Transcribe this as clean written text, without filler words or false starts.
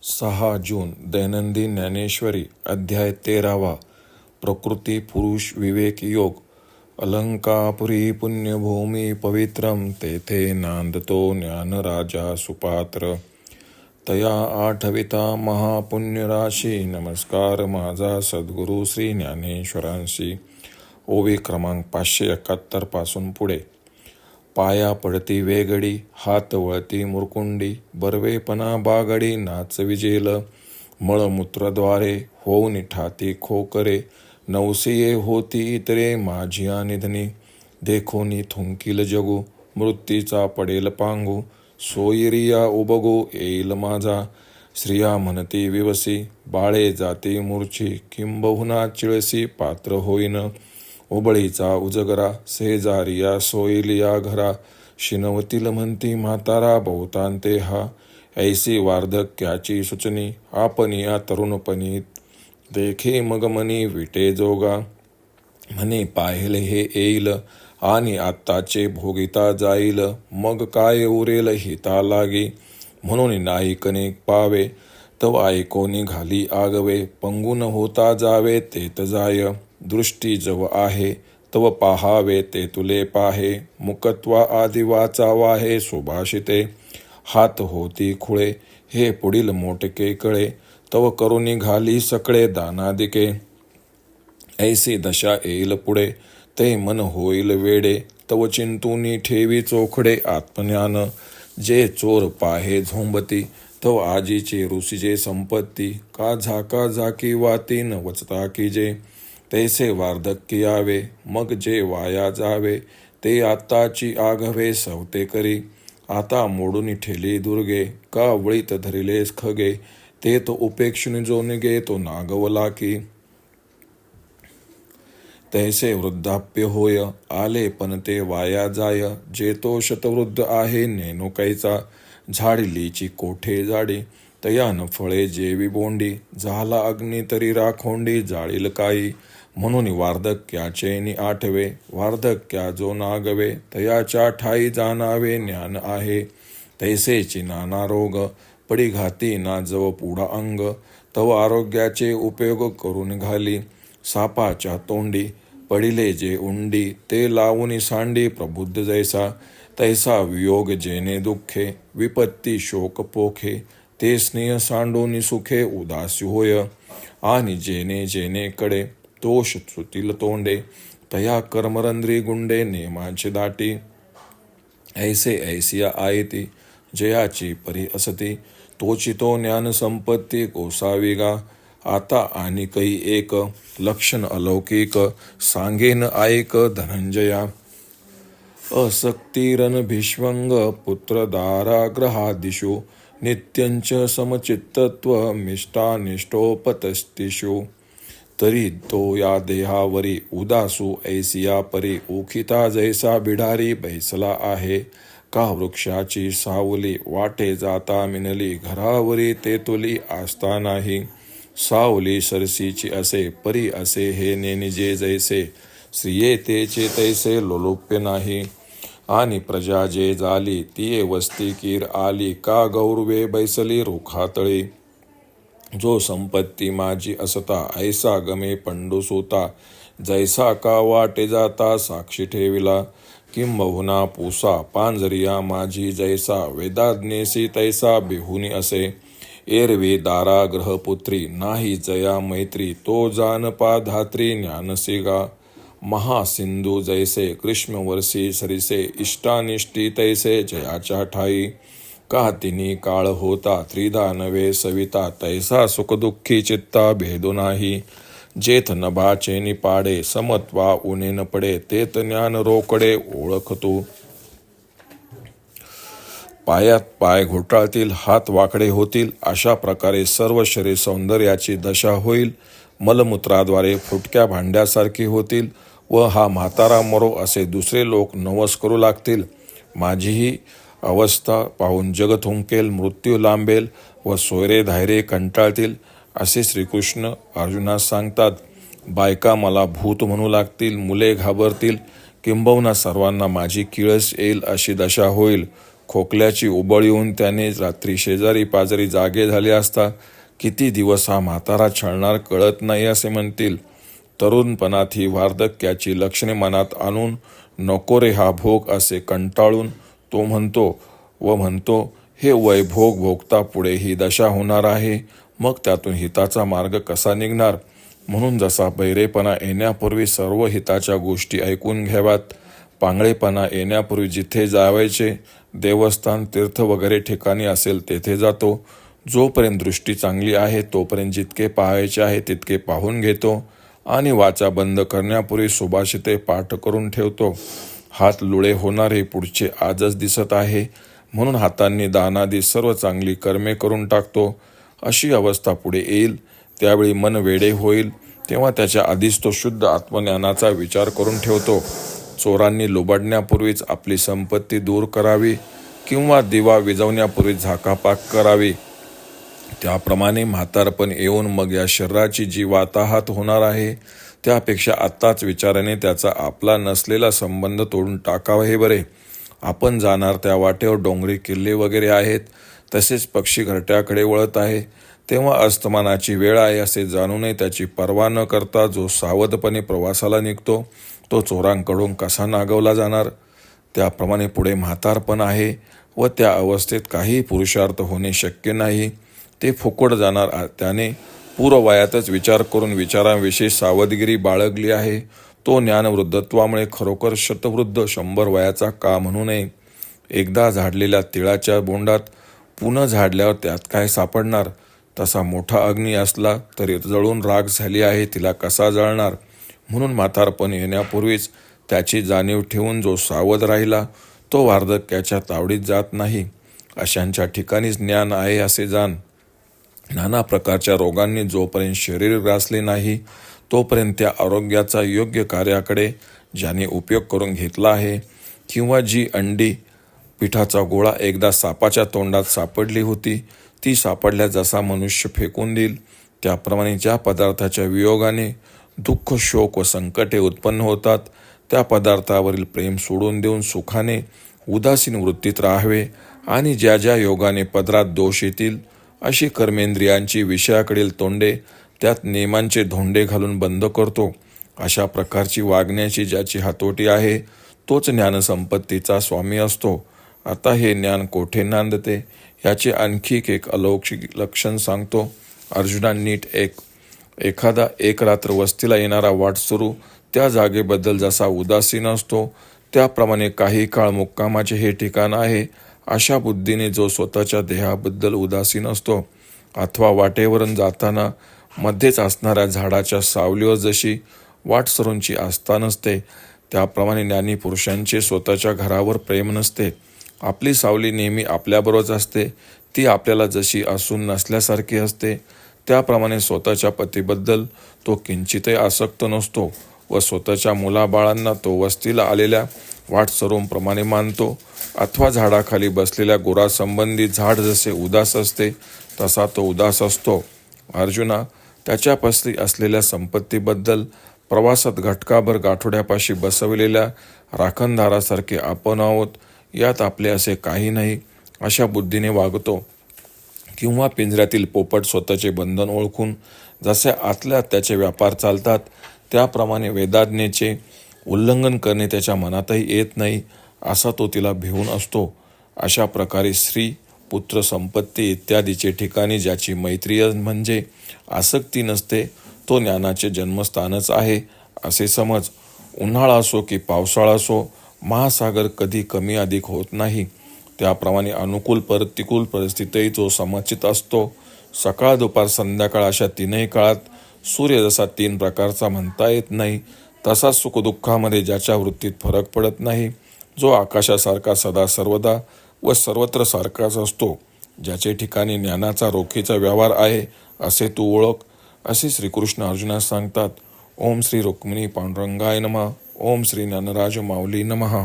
6 जून दैनंदिन ज्ञानेश्वरी अध्याय 13 प्रकृती पुरुष विवेक योग. अलंकापुरी पुण्यभूमी पवित्रम तेथे नांदतो ज्ञानराजा सुपात्र. तया आठविता महापुण्यराशी नमस्कार माझा सद्गुरू श्री ज्ञानेश्वरांशी. ओवी क्रमांक 571 पासून पुढे. पाया पडती वेगडी हात वळती मुरकुंडी बर्वेपणा बागडी नाच विजेल मळमूत्रद्वारे होऊन ठाती खोकरे नवसिये होती इतरे माझिया निधनी देखोनी थुंकील जगू मृत्यूचा पडेल पांगू सोयिरिया उबगू येईल माझा स्त्रिया म्हणती विवसी बाळे जाती मूर्छी किंबहुना चिळसी पात्र होईन उबळीचा उजगरा शेजारिया सोयलिया घरा शिनवतील म्हणती म्हातारा बहुतांते हा ऐसी वार्धक्याची सुचनी आपनिया तरुणपणी देखे मग मनी विटे जोगा म्हणे पाहिले हे येईल आणि आत्ताचे भोगिता जाईल मग काय उरेल हिता लागी म्हणून नाही कनेक पावे तव ऐकोनी घाली आगवे पंगून होता जावे तेत जाय दृष्टी जव आहे तव पाहावे ते तुले पाहे मुकत्वा आदि वाचावा हे सुभाषिते हात होती खुळे हे पुढील मोटके कळे तव करुणी घाली सकळे दानादिके ऐसी दशा येईल पुढे ते मन होईल वेडे तव चिंतूनी ठेवी चोखडे आत्मज्ञान जे चोर पाहे झोंबती तव आजीचे ऋषीचे संपत्ती का झाका झाकी वाती न वचता की जे तैसे वार्धक्य यावे मग जे वाया जावे ते आत्ताची आघवे सवते करी आता मोडून ठेली दुर्गे का वळीत धरिलेस खगे ते तो उपेक्षुनी जो निगे तो नागवला की तैसे वृद्धाप्य होय आले पण ते वाया जाय जे तो शतवृद्ध आहे नेनो कैचा झाडिलीची कोठे जाडी तयान फळे जेवी बोंडी झाला अग्नी तरी राखोंडी जाळील काई म्हणून वार्धक्याचे नि आठवे वार्धक्या जो नागवे तयाच्या ठाई जाणावे ज्ञान आहे तैसेची नाना रोग पडी घाती ना जव पुढा अंग तव आरोग्याचे उपयोग करून घाली सापाच्या तोंडी पडिले जे उंडी ते लावून सांडी प्रबुद्ध जैसा तैसा वियोग जेने दुःखे विपत्ती शोक पोखे ते स्नेह सांडोनी सुखे उदासी होय आणि जेने जेने कडे तोष चुतील तोंडे तया कर्मरंद्री गुंडे नेमांचे दाटी ऐसे ऐसिया आयती जयाची परी असती तोची तो ज्ञान संपत्ती कोसाविगा आता आणि कै एक लक्षण अलौकिक सांगेन ऐक धनंजया असक्तिरन भीष्वंग पुत्र दाराग्रहादिषु नित्यंच समचित्तत्व मिष्टानिष्टोपतस्तिषु तरी तो या देहावरी उदासू ऐसिया परी उखिता जैसा बिडारी बैसला आहे का वृक्षाची सावली वाटे जाता मिनली घरावरी ते तुली आस्था नाही सावली सरसीची असे परी असे हे नेनिजे जैसे स्त्रिये तेचे तैसे लोलुप्य नाही आणि प्रजा जे झाली तिये वस्ती कीर आली का गौरवे बैसली रुखातळी जो संपत्ती माझी असता ऐसा गमे पंडुसुता जैसा का वाटे जाता साक्षी ठेविला किंबहुना पुसा पांजरिया माझी जैसा वेदाज्ञेसी तैसा बिहुनी असे एरवी दारा ग्रहपुत्री नाही जया मैत्री तो जानपा धात्री ज्ञानसिगा महासिंधू जैसे कृष्णवर्षी सरिसे इष्टानिष्टी तैसे जयाच्या ठाई का तिनी काळ होता त्रिधा नवे सविता तैसा सुखदुःखी चित्ता भेदो नाही जेथ नभाचे निपाडे समत्वा उणे न पडे तेत ज्ञान रोकडे ओळखतो पायात पाय घोटाळतील हात वाकडे होतील अशा प्रकारे सर्व शरीर सौंदर्याची दशा होईल मलमूत्राद्वारे फुटक्या भांड्यासारखी होतील व हा म्हातारा मरो असे दुसरे लोक नवस करू लागतील माझीही अवस्था पाहून जग थुंकेल मृत्यू लांबेल व सोयरे धायरे कंटाळतील असे श्रीकृष्ण अर्जुनास सांगतात. बायका मला भूत म्हणू लागतील मुले घाबरतील किंबहुना सर्वांना माझी किळस येईल अशी दशा होईल खोकल्याची उबळ येऊन त्याने रात्री शेजारी पाजारी जागे झाले असता किती दिवस हा म्हातारा छळणार कळत नाही असे म्हणतील. तरुणपणात ही वार्धक्याची लक्षणे मनात आणून नको रे हा भोग असे कंटाळून तो म्हणतो हे वय भोग भोगता पुढे ही दशा होणार आहे, मग त्यातून हिताचा मार्ग कसा निघणार. म्हणून जसा बहिरेपणा येण्यापूर्वी सर्व हिताच्या गोष्टी ऐकून घ्याव्यात, पांगळेपणा येण्यापूर्वी जिथे जावायचे देवस्थान तीर्थ वगैरे ठिकाणी असेल तेथे जातो, जोपर्यंत दृष्टी चांगली आहे तोपर्यंत जितके पाहायचे आहे तितके पाहून घेतो आणि वाचा बंद करण्यापूर्वी सुभाषिते पाठ करून ठेवतो. हात लुळे होणार हे पुढचे आजच दिसत आहे, म्हणून हातांनी दानादी सर्व चांगली कर्मे करून टाकतो. अशी अवस्था पुढे येईल, त्यावेळी मन वेडे होईल, तेव्हा त्याच्या आधीच तो शुद्ध आत्मज्ञानाचा विचार करून ठेवतो. चोरांनी लुबाडण्यापूर्वीच आपली संपत्ती दूर करावी किंवा दिवा विझवण्यापूर्वी झाकापाक करावी, त्याप्रमाणे म्हातारपण येऊन मग या शरीराची जी वाताहात होणार आहे त्यापेक्षा आत्ताच विचाराने त्याचा आपला नसलेला संबंध तोडून टाकावा हे बरे. आपण जाणार त्या वाटेवर डोंगरी किल्ले वगैरे आहेत, तसेच पक्षी घरट्याकडे वळत आहे, तेव्हा अस्तमानाची वेळ आहे असे जाणूनही त्याची पर्वा न करता जो सावधपणे प्रवासाला निघतो तो चोरांकडून कसा नागवला जाणार. त्याप्रमाणे पुढे म्हातारपण आहे व त्या अवस्थेत काही पुरुषार्थ होणे शक्य नाही, ते फुकट जाणार. त्याने पूर्ववयातच विचार करून विचारांविषयी सावधगिरी बाळगली आहे, तो ज्ञानवृद्धत्वामुळे खरोखर शतवृद्ध 100 वयाचा का म्हणू नये. एकदा झाडलेल्या तिळाच्या बोंडात पुन्हा झाडल्यावर त्यात काय सापडणार. तसा मोठा अग्नी असला तरी जळून राख झाली आहे तिला कसा जळणार. म्हणून म्हातारपण येण्यापूर्वीच त्याची जाणीव ठेवून जो सावध राहिला तो वार्धक्याच्या तावडीत जात नाही. अशांच्या ठिकाणीच ज्ञान आहे असे जाण. नाना प्रकारच्या रोगांनी जोपर्यंत शरीर ग्रासले नाही तोपर्यंत त्या आरोग्याचा योग्य कार्याकडे ज्याने उपयोग करून घेतला आहे, किंवा जी अंडी पिठाचा गोळा एकदा सापाच्या तोंडात सापडली होती ती सापडल्या जसा मनुष्य फेकून देईल, त्याप्रमाणे ज्या पदार्थाच्या वियोगाने दुःख शोक व संकटे उत्पन्न होतात त्या पदार्थावरील प्रेम सोडून देऊन सुखाने उदासीन वृत्तीत राहावे आणि ज्या ज्या योगाने पदरात दोष येतील अशी कर्मेंद्रियांची विषयाकडील तोंडे त्यात नियमांचे धोंडे घालून बंद करतो. अशा प्रकारची वागण्याची ज्याची हातोटी आहे तोच ज्ञानसंपत्तीचा स्वामी असतो. आता हे ज्ञान कोठे नांदते याचे आणखी एक अलौकिक लक्षण सांगतो. अर्जुना नीट एखादा एक रात्र वस्तीला येणारा वाटसरू त्या जागेबद्दल जसा उदासीन असतो त्याप्रमाणे काही काळ मुक्कामाचे हे ठिकाण आहे अशा बुद्धीने जो स्वतःच्या देहाबद्दल उदासीन असतो, अथवा वाटेवरून जाताना मध्येच असणाऱ्या झाडाच्या सावलीवर जशी वाटसरूंची आस्था नसते त्याप्रमाणे ज्ञानी पुरुषांचे स्वतःच्या घरावर प्रेम नसते. आपली सावली नेहमी आपल्याबरोबरच असते, ती आपल्याला जशी असून नसल्यासारखी असते. त्याप्रमाणे स्वतःच्या पतीबद्दल तो किंचितही आसक्त नसतो व स्वतःच्या मुलाबाळांना तो वस्तीला आलेल्या वाटसरूंप्रमाणे मानतो, अथवा झाडाखाली बसलेल्या गुरासंबंधी झाड जसे उदास असते तसा तो उदास असतो. अर्जुना, त्याच्यापाशी असलेल्या संपत्तीबद्दल प्रवासात घटकाभर गाठोड्यापाशी बसविलेल्या राखणदारासारखे आपण आहोत, यात आपले असे काही नाही अशा बुद्धीने वागतो. किंवा पिंजऱ्यातील पोपट स्वतःचे बंधन ओळखून जसे आतल्या त्याचे व्यापार चालतात त्याप्रमाणे वेदाज्ञेचे उल्लंघन करणे त्याच्या मनातही येत नाही असा तो तिला भिवून असतो. अशा प्रकारे स्त्री पुत्र संपत्ती इत्यादीचे ठिकाणी ज्याची मैत्रीय म्हणजे आसक्ती नसते तो ज्ञानाचे जन्मस्थानच आहे असे समज. उन्हाळा असो की पावसाळा असो, महासागर कधी कमी अधिक होत नाही. त्याप्रमाणे अनुकूल प्रतिकूल परिस्थितीही जो समचित असतो. सकाळ दुपार संध्याकाळ अशा तीनही काळात सूर्य जसा 3 प्रकारचा म्हणता येत नाही तसा सुखदुःखामध्ये ज्याच्या वृत्तीत फरक पडत नाही, जो आकाशासारखा सदा सर्वदा व सर्वत्र सारखाच असतो, ज्याचे ठिकाणी ज्ञानाचा रोखीचा व्यवहार आहे असे तू ओळख, असे श्रीकृष्ण अर्जुनास सांगतात. ओम श्री रुक्मिणी पांडुरंगाय नमः. ओम श्री ज्ञानराज माऊली नमः.